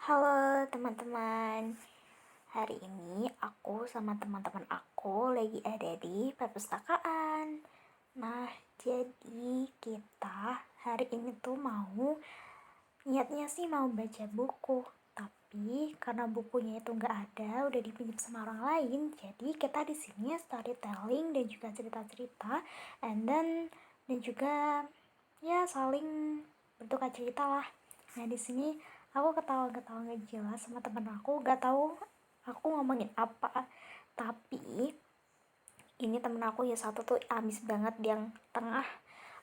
Halo teman-teman, hari ini aku sama teman-teman aku lagi ada di perpustakaan. Nah, jadi kita hari ini tuh niatnya sih mau baca buku. Tapi karena bukunya itu nggak ada, udah dipinjam sama orang lain, jadi kita di sini storytelling dan juga cerita-cerita, dan juga ya saling bertukar cerita lah. Nah di sini aku ketawa-ketawa nggak jelas sama temen aku, nggak tahu aku ngomongin apa. Tapi ini temen aku ya satu tuh amis banget yang tengah.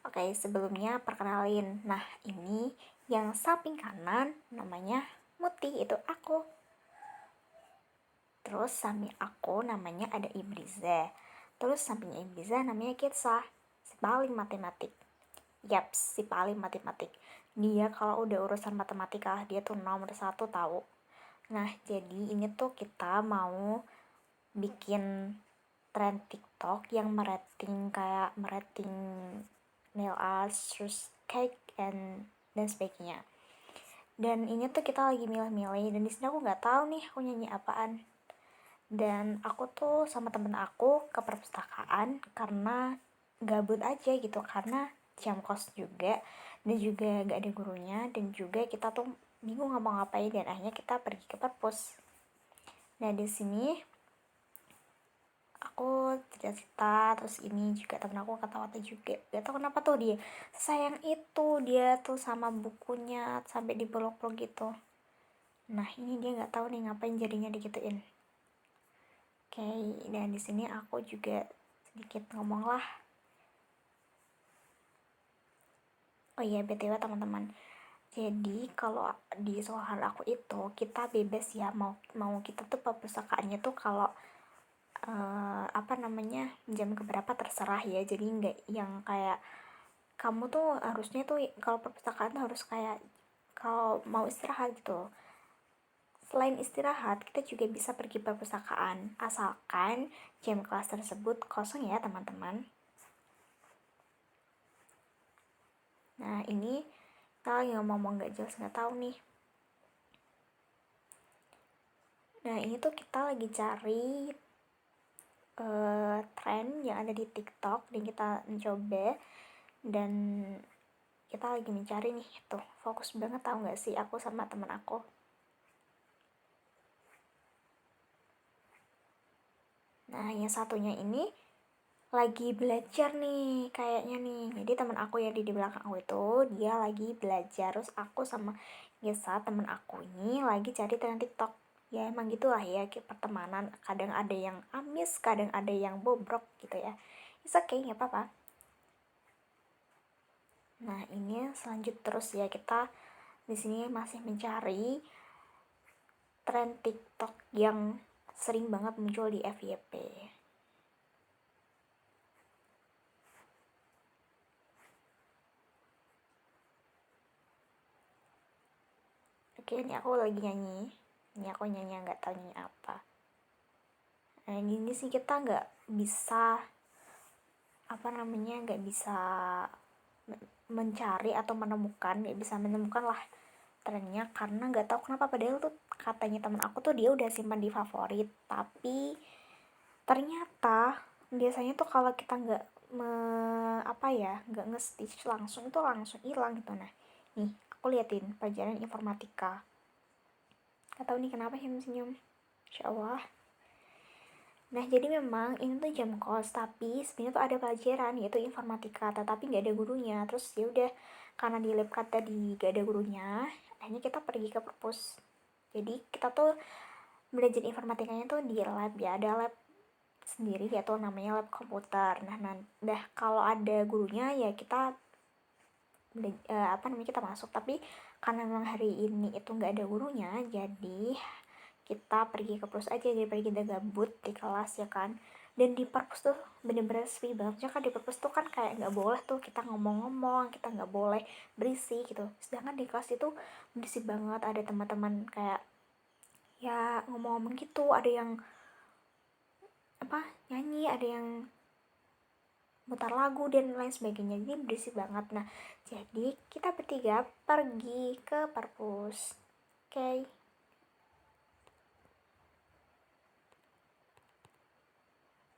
Oke, sebelumnya perkenalin. Nah ini yang samping kanan namanya Muti, itu aku. Terus samping aku namanya ada Ibriza. Terus sampingnya Ibriza namanya Kitsa, si paling matematik. Yaps, si paling matematik. Dia kalau udah urusan matematika, dia tuh nomor satu tahu. Nah, jadi ini tuh kita mau bikin tren TikTok yang merating nail art, terus cake, dan sebagainya. Dan ini tuh kita lagi milih-milih, dan di sini aku nggak tahu nih aku nyanyi apaan. Dan aku tuh sama temen aku ke perpustakaan karena gabut aja gitu, karena jam kos juga, dan juga gak ada gurunya, dan juga kita tuh bingung ngomong ngapain, dan akhirnya kita pergi ke perpus. Nah di sini aku cerita-cerita, terus ini juga temen aku ketawa juga, gak tau kenapa tuh dia sayang itu, dia tuh sama bukunya sampai dipeluk-peluk gitu. Nah ini dia nggak tahu nih ngapain jadinya digituin. Oke, dan di sini aku juga sedikit ngomong lah. Oh iya, BTW teman-teman. Jadi kalau di sekolahan aku itu kita bebas ya, mau kita tuh perpustakaannya tuh kalau jam keberapa terserah ya. Jadi nggak yang kayak kamu tuh harusnya tuh kalau perpustakaan tuh harus kayak kalau mau istirahat gitu. Selain istirahat, kita juga bisa pergi perpustakaan asalkan jam kelas tersebut kosong ya teman-teman. Nah ini kalau yang ngomong nggak jelas nggak tahu nih. Nah ini tuh kita lagi cari tren yang ada di TikTok, dan kita mencoba, dan kita lagi mencari nih. Tuh fokus banget, tahu nggak sih aku sama teman aku. Nah yang satunya ini lagi belajar nih kayaknya nih. Jadi teman aku yang di belakang aku itu dia lagi belajar, terus aku sama Gesa teman aku ini lagi cari tren TikTok. Ya emang gitulah ya, pertemanan kadang ada yang amis, kadang ada yang bobrok gitu ya. It's okay, nggak apa-apa. Nah ini selanjut terus ya, kita di sini masih mencari tren TikTok yang sering banget muncul di FYP. Oke, ini aku lagi nyanyi. Ini aku nyanyi nggak tahu nyanyi apa. Nah ini sih kita nggak bisa mencari atau nggak bisa menemukan lah trennya, karena nggak tahu kenapa. Padahal tuh katanya teman aku tuh dia udah simpan di favorit, tapi ternyata biasanya tuh kalau kita nggak nge-stitch langsung itu langsung hilang gitu. Nah nih aku liatin pelajaran informatika, nggak tahu nih kenapa senyum, insya Allah. Nah jadi memang ini tuh jam kos, tapi sebenarnya tuh ada pelajaran yaitu informatika, tetapi nggak ada gurunya. Terus ya udah, karena di lab kata di gak ada gurunya, akhirnya kita pergi ke perpus. Jadi kita tuh belajar informatikanya tuh di lab ya, ada lab sendiri yaitu namanya lab komputer. Nah kalau ada gurunya ya kita masuk. Tapi karena memang hari ini itu nggak ada gurunya, jadi kita pergi ke perpus aja daripada kita gabut di kelas ya kan. Dan di perpus tuh bener-bener sepi banget kan. Di perpus tuh kan kayak nggak boleh tuh kita ngomong-ngomong, kita nggak boleh berisik gitu. Sedangkan di kelas itu berisik banget, ada teman-teman kayak ya ngomong-ngomong gitu, ada yang nyanyi, ada yang mutar lagu dan lain sebagainya, jadi berisik banget. Nah jadi kita bertiga pergi ke perpus. Oke.